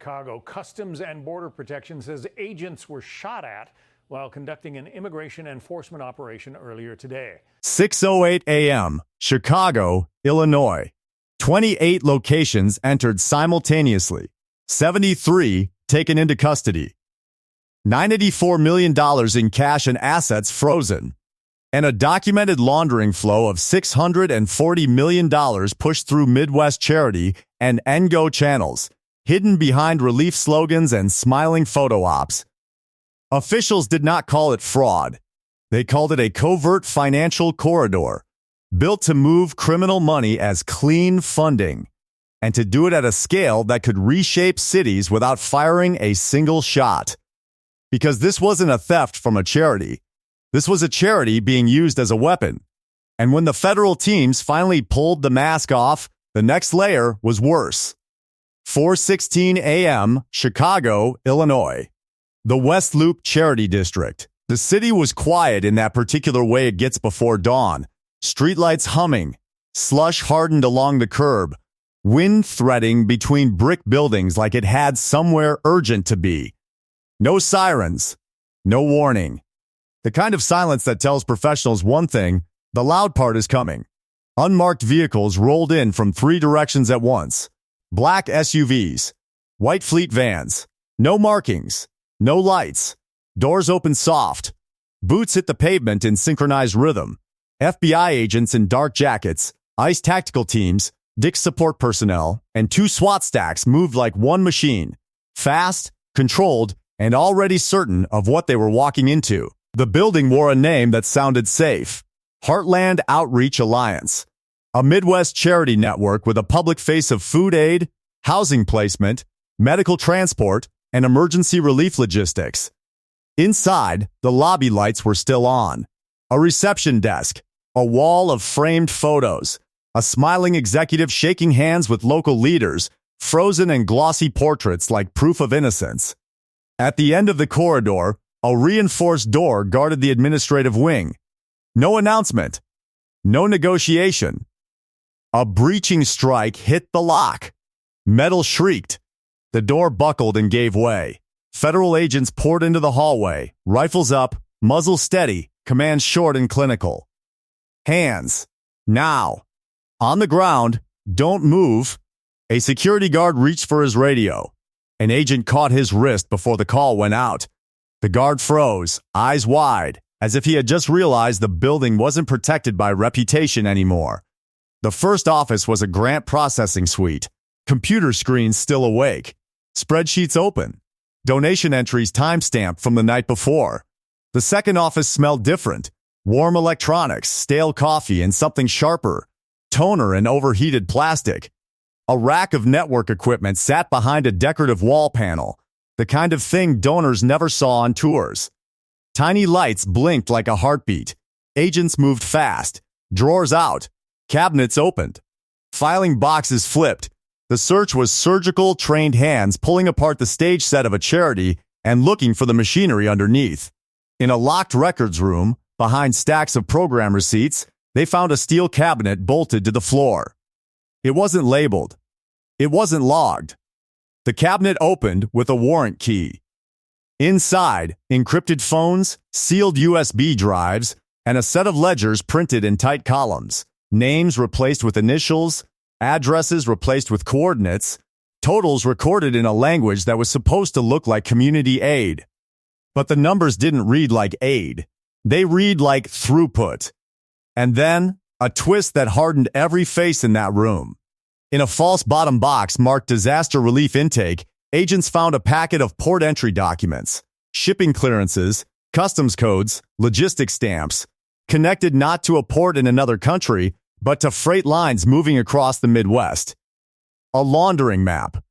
Chicago. Customs and Border Protection says agents were shot at while conducting an immigration enforcement operation earlier today. 6:08 a.m., Chicago, Illinois. 28 locations entered simultaneously. 73 taken into custody. $984 million in cash and assets frozen. And a documented laundering flow of $640 million pushed through Midwest charity and NGO channels, hidden behind relief slogans and smiling photo ops. Officials did not call it fraud. They called it a covert financial corridor, built to move criminal money as clean funding, and to do it at a scale that could reshape cities without firing a single shot. Because this wasn't a theft from a charity. This was a charity being used as a weapon. And when the federal teams finally pulled the mask off, the next layer was worse. 4:16 a.m., Chicago, Illinois. The West Loop Charity District. The city was quiet in that particular way it gets before dawn. Streetlights humming, slush hardened along the curb, wind threading between brick buildings like it had somewhere urgent to be. No sirens, no warning. The kind of silence that tells professionals one thing, the loud part is coming. Unmarked vehicles rolled in from 3 directions at once. Black SUVs, white fleet vans, no markings, no lights, doors open soft, boots hit the pavement in synchronized rhythm. FBI agents in dark jackets, ICE tactical teams, Dick's support personnel, and 2 SWAT stacks moved like one machine, fast, controlled, and already certain of what they were walking into. The building wore a name that sounded safe. Heartland Outreach Alliance, a Midwest charity network with a public face of food aid, housing placement, medical transport, and emergency relief logistics. Inside, the lobby lights were still on. A reception desk, a wall of framed photos, a smiling executive shaking hands with local leaders, frozen and glossy portraits like proof of innocence. At the end of the corridor, a reinforced door guarded the administrative wing. No announcement. No negotiation. A breaching strike hit the lock. Metal shrieked. The door buckled and gave way. Federal agents poured into the hallway, rifles up, muzzle steady, commands short and clinical. Hands. Now. On the ground. Don't move. A security guard reached for his radio. An agent caught his wrist before the call went out. The guard froze, eyes wide, as if he had just realized the building wasn't protected by reputation anymore. The first office was a grant processing suite, computer screens still awake, spreadsheets open, donation entries timestamped from the night before. The second office smelled different, warm electronics, stale coffee, and something sharper, toner and overheated plastic. A rack of network equipment sat behind a decorative wall panel, the kind of thing donors never saw on tours. Tiny lights blinked like a heartbeat. Agents moved fast. Drawers out. Cabinets opened. Filing boxes flipped. The search was surgical, trained hands pulling apart the stage set of a charity and looking for the machinery underneath. In a locked records room, behind stacks of program receipts, they found a steel cabinet bolted to the floor. It wasn't labeled. It wasn't logged. The cabinet opened with a warrant key. Inside, encrypted phones, sealed USB drives, and a set of ledgers printed in tight columns. Names replaced with initials, addresses replaced with coordinates, totals recorded in a language that was supposed to look like community aid. But the numbers didn't read like aid. They read like throughput. And then, a twist that hardened every face in that room. In a false bottom box marked disaster relief intake, agents found a packet of port entry documents, shipping clearances, customs codes, logistics stamps, connected not to a port in another country, but to freight lines moving across the Midwest. A laundering map.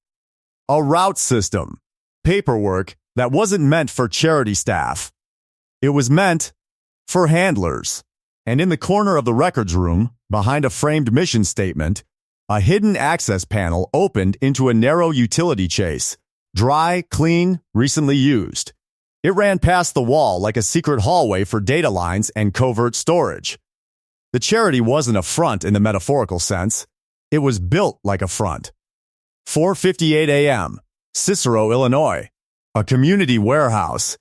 A route system. Paperwork that wasn't meant for charity staff. It was meant for handlers. And in the corner of the records room, behind a framed mission statement, a hidden access panel opened into a narrow utility chase. Dry, clean, recently used. It ran past the wall like a secret hallway for data lines and covert storage. The charity wasn't a front in the metaphorical sense. It was built like a front. 4:58 a.m. Cicero, Illinois, a community warehouse.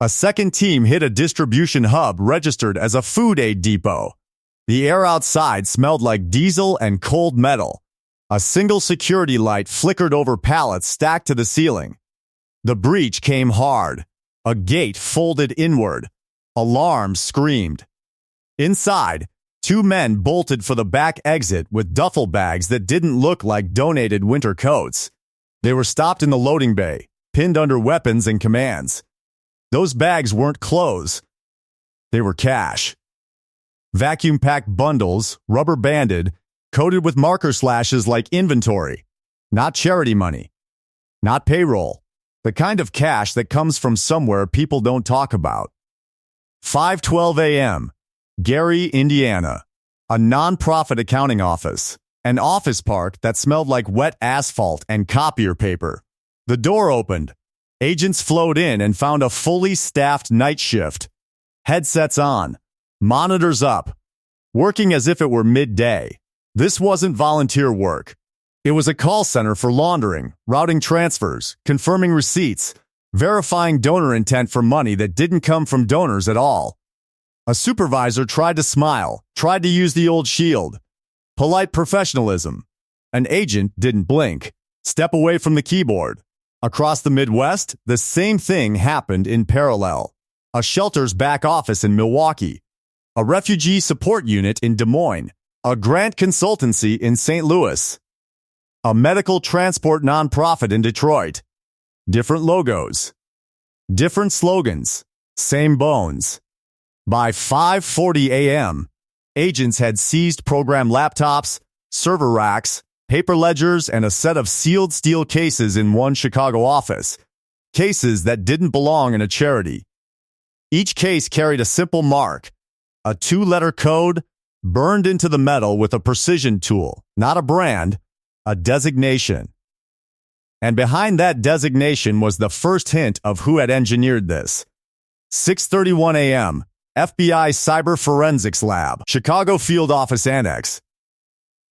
A second team hit a distribution hub registered as a food aid depot. The air outside smelled like diesel and cold metal. A single security light flickered over pallets stacked to the ceiling. The breach came hard. A gate folded inward. Alarms screamed. Inside, two men bolted for the back exit with duffel bags that didn't look like donated winter coats. They were stopped in the loading bay, pinned under weapons and commands. Those bags weren't clothes. They were cash. Vacuum-packed bundles, rubber-banded, coated with marker slashes like inventory. Not charity money. Not payroll. The kind of cash that comes from somewhere people don't talk about. 5:12 a.m. Gary, Indiana. A non-profit accounting office. An office park that smelled like wet asphalt and copier paper. The door opened. Agents flowed in and found a fully staffed night shift. Headsets on. Monitors up. Working as if it were midday. This wasn't volunteer work. It was a call center for laundering, routing transfers, confirming receipts, verifying donor intent for money that didn't come from donors at all. A supervisor tried to smile, tried to use the old shield. Polite professionalism. An agent didn't blink. Step away from the keyboard. Across the Midwest, the same thing happened in parallel. A shelter's back office in Milwaukee. A refugee support unit in Des Moines. A grant consultancy in St. Louis. A medical transport nonprofit in Detroit. Different logos. Different slogans. Same bones. By 5:40 a.m., agents had seized program laptops, server racks, paper ledgers, and a set of sealed steel cases in one Chicago office. Cases that didn't belong in a charity. Each case carried a simple mark, a 2-letter code burned into the metal with a precision tool, not a brand, a designation. And behind that designation was the first hint of who had engineered this. 6:31 a.m., FBI Cyber Forensics Lab, Chicago Field Office Annex.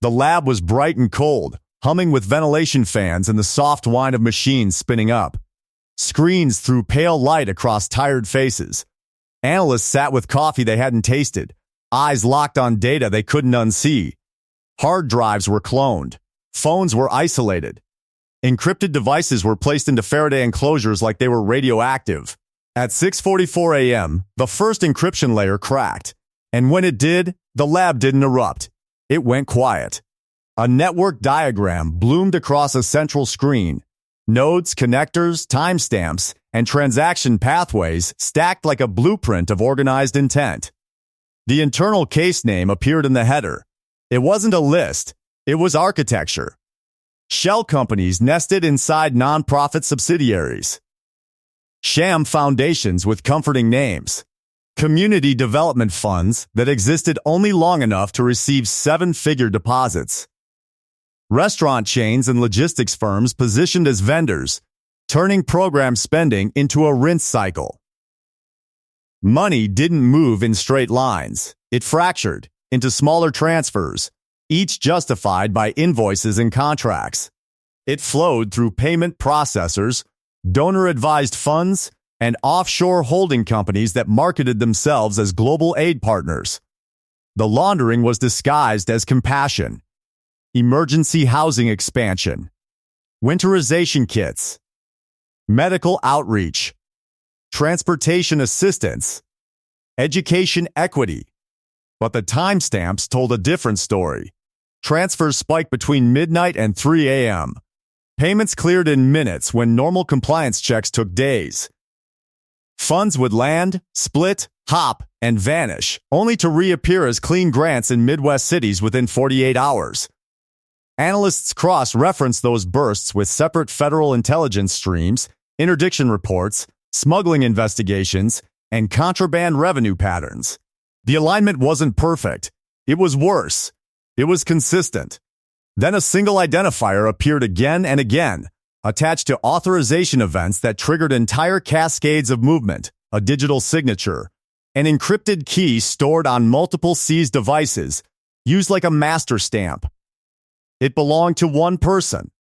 The lab was bright and cold, humming with ventilation fans and the soft whine of machines spinning up. Screens threw pale light across tired faces. Analysts sat with coffee they hadn't tasted, eyes locked on data they couldn't unsee. Hard drives were cloned. Phones were isolated. Encrypted devices were placed into Faraday enclosures like they were radioactive. At 6:44 a.m., the first encryption layer cracked. And when it did, the lab didn't erupt. It went quiet. A network diagram bloomed across a central screen. Nodes, connectors, timestamps, and transaction pathways stacked like a blueprint of organized intent. The internal case name appeared in the header. It wasn't a list. It was architecture. Shell companies nested inside nonprofit subsidiaries. Sham foundations with comforting names. Community development funds that existed only long enough to receive 7-figure deposits. Restaurant chains and logistics firms positioned as vendors, turning program spending into a rinse cycle. Money didn't move in straight lines. It fractured into smaller transfers, each justified by invoices and contracts. It flowed through payment processors, donor-advised funds, and offshore holding companies that marketed themselves as global aid partners. The laundering was disguised as compassion, emergency housing expansion, winterization kits, medical outreach, transportation assistance, education equity. But the timestamps told a different story. Transfers spiked between midnight and 3 a.m. Payments cleared in minutes when normal compliance checks took days. Funds would land, split, hop, and vanish, only to reappear as clean grants in Midwest cities within 48 hours. Analysts cross-referenced those bursts with separate federal intelligence streams, interdiction reports, smuggling investigations, and contraband revenue patterns. The alignment wasn't perfect. It was worse. It was consistent. Then a single identifier appeared again and again, attached to authorization events that triggered entire cascades of movement, a digital signature, an encrypted key stored on multiple seized devices, used like a master stamp. It belonged to one person.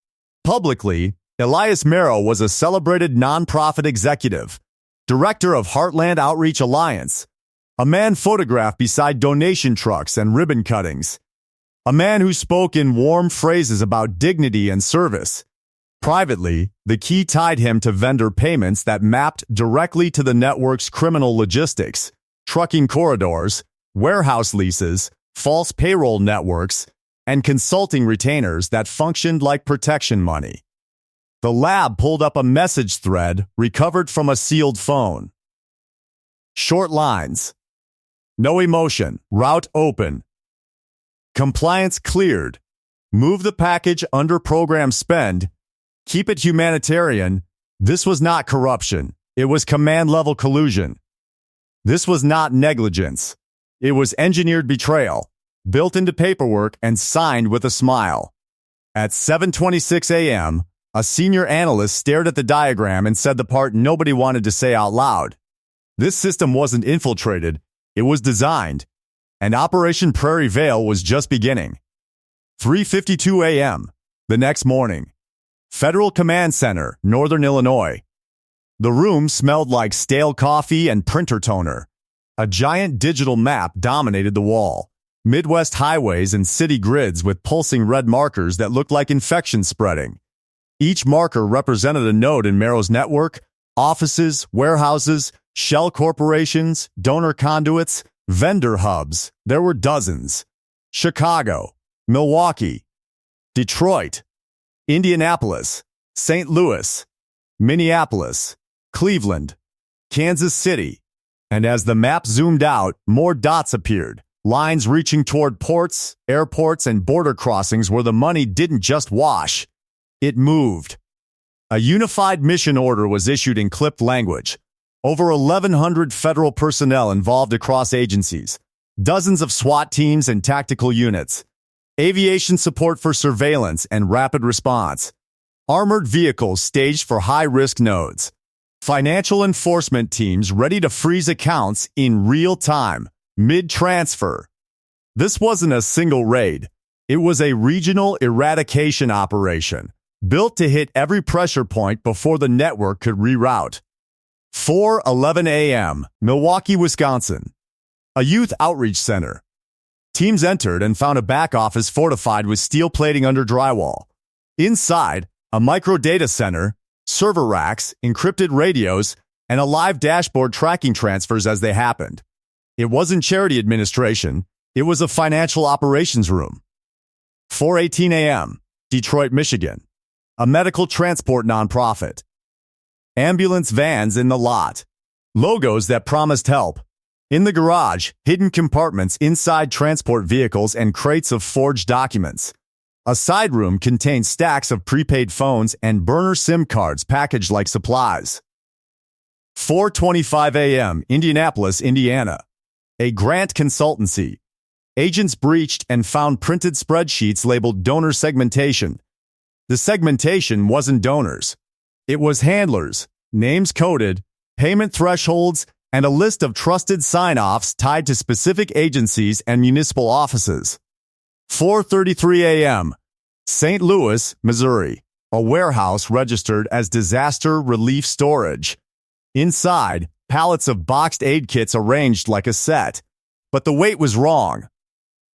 Publicly, Elias Merrow was a celebrated nonprofit executive, director of Heartland Outreach Alliance, a man photographed beside donation trucks and ribbon cuttings, a man who spoke in warm phrases about dignity and service. Privately, the key tied him to vendor payments that mapped directly to the network's criminal logistics, trucking corridors, warehouse leases, false payroll networks, and consulting retainers that functioned like protection money. The lab pulled up a message thread recovered from a sealed phone. Short lines. No emotion. Route open. Compliance cleared. Move the package under program spend. Keep it humanitarian. This was not corruption. It was command-level collusion. This was not negligence. It was engineered betrayal, built into paperwork and signed with a smile. At 7:26 a.m., a senior analyst stared at the diagram and said the part nobody wanted to say out loud. This system wasn't infiltrated, it was designed, and Operation Prairie Veil was just beginning. 3:52 a.m., the next morning. Federal Command Center, Northern Illinois. The room smelled like stale coffee and printer toner. A giant digital map dominated the wall. Midwest highways and city grids with pulsing red markers that looked like infection spreading. Each marker represented a node in Merrow's network, offices, warehouses, shell corporations, donor conduits, vendor hubs. There were dozens. Chicago, Milwaukee, Detroit, Indianapolis, St. Louis, Minneapolis, Cleveland, Kansas City. And as the map zoomed out, more dots appeared, lines reaching toward ports, airports, and border crossings where the money didn't just wash. It moved. A unified mission order was issued in clipped language. Over 1,100 federal personnel involved across agencies, dozens of SWAT teams and tactical units, aviation support for surveillance and rapid response, armored vehicles staged for high-risk nodes, financial enforcement teams ready to freeze accounts in real time, mid-transfer. This wasn't a single raid. It was a regional eradication operation, built to hit every pressure point before the network could reroute. 4:11 a.m., Milwaukee, Wisconsin. A youth outreach center. Teams entered and found a back office fortified with steel plating under drywall. Inside, a micro data center, server racks, encrypted radios, and a live dashboard tracking transfers as they happened. It wasn't charity administration. It was a financial operations room. 4:18 a.m., Detroit, Michigan. A medical transport nonprofit. Ambulance vans in the lot. Logos that promised help. In the garage, hidden compartments inside transport vehicles and crates of forged documents. A side room contained stacks of prepaid phones and burner SIM cards packaged like supplies. 4:25 a.m., Indianapolis, Indiana. A grant consultancy. Agents breached and found printed spreadsheets labeled donor segmentation. The segmentation wasn't donors. It was handlers, names coded, payment thresholds, and a list of trusted sign-offs tied to specific agencies and municipal offices. 4:33 a.m., St. Louis, Missouri. A warehouse registered as disaster relief storage. Inside, pallets of boxed aid kits arranged like a set. But the weight was wrong.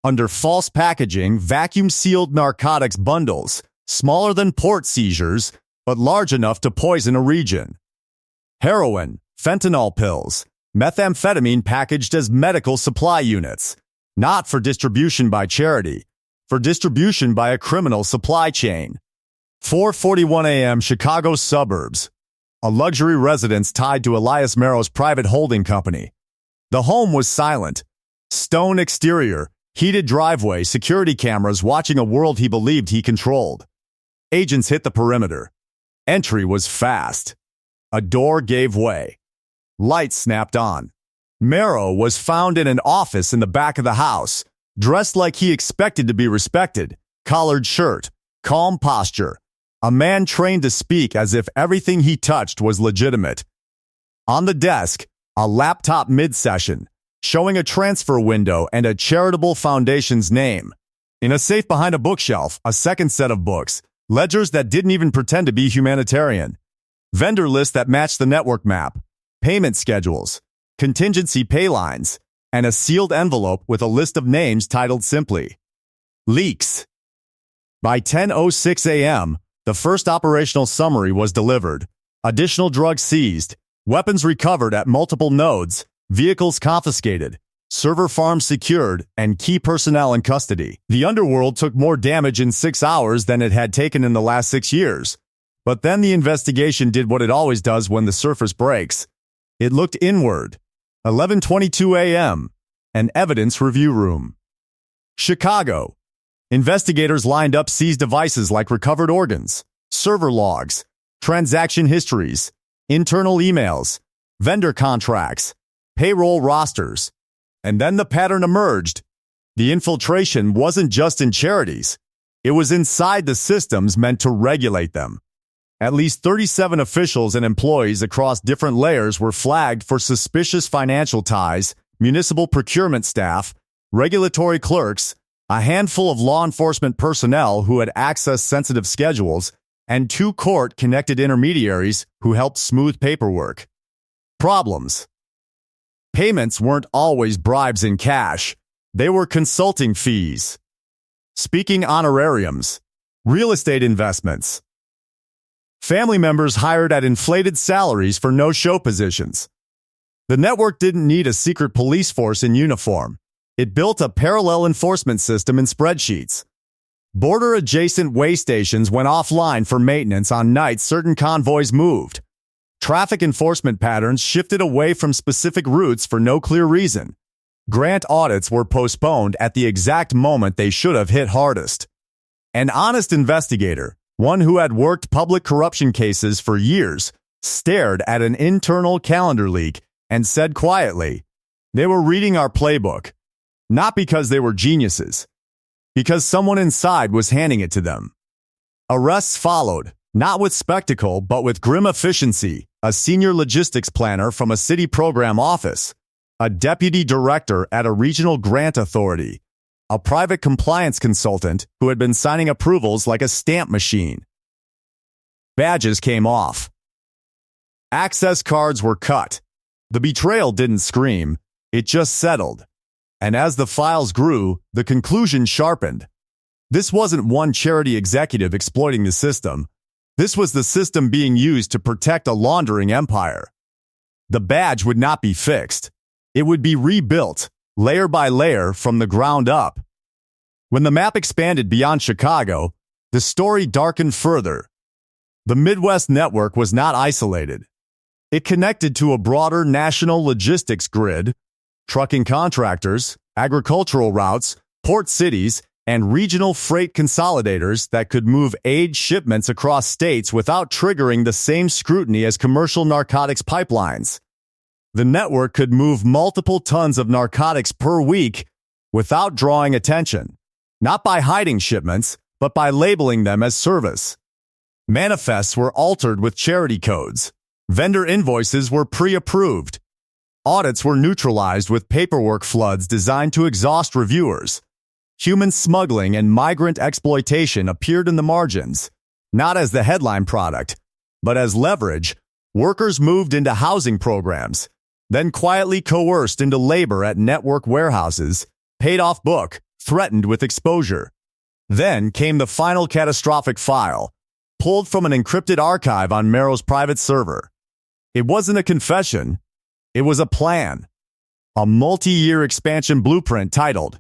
Under false packaging, vacuum-sealed narcotics bundles, smaller than port seizures, but large enough to poison a region. Heroin, fentanyl pills, methamphetamine packaged as medical supply units, not for distribution by charity, for distribution by a criminal supply chain. 4:41 a.m., Chicago suburbs. A luxury residence tied to Elias Merrow's private holding company. The home was silent. Stone exterior, heated driveway, security cameras watching a world he believed he controlled. Agents hit the perimeter. Entry was fast. A door gave way. Lights snapped on. Merrow was found in an office in the back of the house, dressed like he expected to be respected, collared shirt, calm posture, a man trained to speak as if everything he touched was legitimate. On the desk, a laptop mid-session, showing a transfer window and a charitable foundation's name. In a safe behind a bookshelf, a second set of books, ledgers that didn't even pretend to be humanitarian, vendor lists that matched the network map, payment schedules, contingency pay lines, and a sealed envelope with a list of names titled simply, Leaks. By 10:06 a.m., the first operational summary was delivered, additional drugs seized, weapons recovered at multiple nodes, vehicles confiscated, server farms secured, and key personnel in custody. The underworld took more damage in 6 hours than it had taken in the last 6 years. But then the investigation did what it always does when the surface breaks. It looked inward. 11:22 a.m., an evidence review room. Chicago. Investigators lined up seized devices like recovered organs, server logs, transaction histories, internal emails, vendor contracts, payroll rosters. And then the pattern emerged. The infiltration wasn't just in charities. It was inside the systems meant to regulate them. At least 37 officials and employees across different layers were flagged for suspicious financial ties, municipal procurement staff, regulatory clerks, a handful of law enforcement personnel who had accessed sensitive schedules, and 2 court-connected intermediaries who helped smooth paperwork. Problems. Payments weren't always bribes in cash. They were consulting fees, speaking honorariums, real estate investments. Family members hired at inflated salaries for no-show positions. The network didn't need a secret police force in uniform. It built a parallel enforcement system in spreadsheets. Border-adjacent way stations went offline for maintenance on nights certain convoys moved. Traffic enforcement patterns shifted away from specific routes for no clear reason. Grant audits were postponed at the exact moment they should have hit hardest. An honest investigator, one who had worked public corruption cases for years, stared at an internal calendar leak and said quietly, "They were reading our playbook. Not because they were geniuses, because someone inside was handing it to them." Arrests followed, not with spectacle, but with grim efficiency. A senior logistics planner from a city program office, a deputy director at a regional grant authority, a private compliance consultant who had been signing approvals like a stamp machine. Badges came off. Access cards were cut. The betrayal didn't scream, it just settled. And as the files grew, the conclusion sharpened. This wasn't one charity executive exploiting the system. This was the system being used to protect a laundering empire. The badge would not be fixed. It would be rebuilt, layer by layer, from the ground up. When the map expanded beyond Chicago, the story darkened further. The Midwest network was not isolated. It connected to a broader national logistics grid, trucking contractors, agricultural routes, port cities, and regional freight consolidators that could move aid shipments across states without triggering the same scrutiny as commercial narcotics pipelines. The network could move multiple tons of narcotics per week without drawing attention, not by hiding shipments, but by labeling them as service. Manifests were altered with charity codes. Vendor invoices were pre-approved. Audits were neutralized with paperwork floods designed to exhaust reviewers. Human smuggling and migrant exploitation appeared in the margins, not as the headline product, but as leverage. Workers moved into housing programs, then quietly coerced into labor at network warehouses, paid off book, threatened with exposure. Then came the final catastrophic file, pulled from an encrypted archive on Merrill's private server. It wasn't a confession. It was a plan. A multi-year expansion blueprint titled,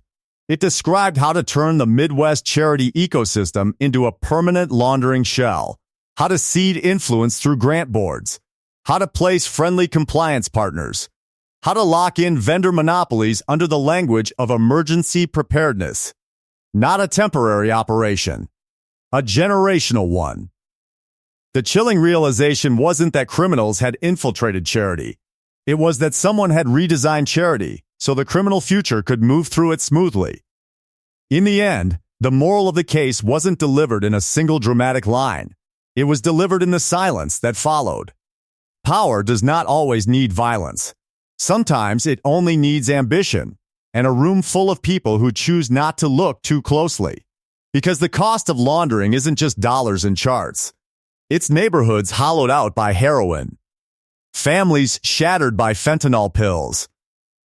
it described how to turn the Midwest charity ecosystem into a permanent laundering shell, how to seed influence through grant boards, how to place friendly compliance partners, how to lock in vendor monopolies under the language of emergency preparedness. Not a temporary operation, a generational one. The chilling realization wasn't that criminals had infiltrated charity. It was that someone had redesigned charity so the criminal future could move through it smoothly. In the end, the moral of the case wasn't delivered in a single dramatic line. It was delivered in the silence that followed. Power does not always need violence. Sometimes it only needs ambition and a room full of people who choose not to look too closely. Because the cost of laundering isn't just dollars and charts. It's neighborhoods hollowed out by heroin, families shattered by fentanyl pills,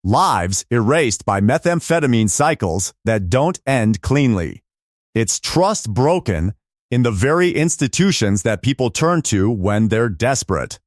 lives erased by methamphetamine cycles that don't end cleanly. It's trust broken in the very institutions that people turn to when they're desperate.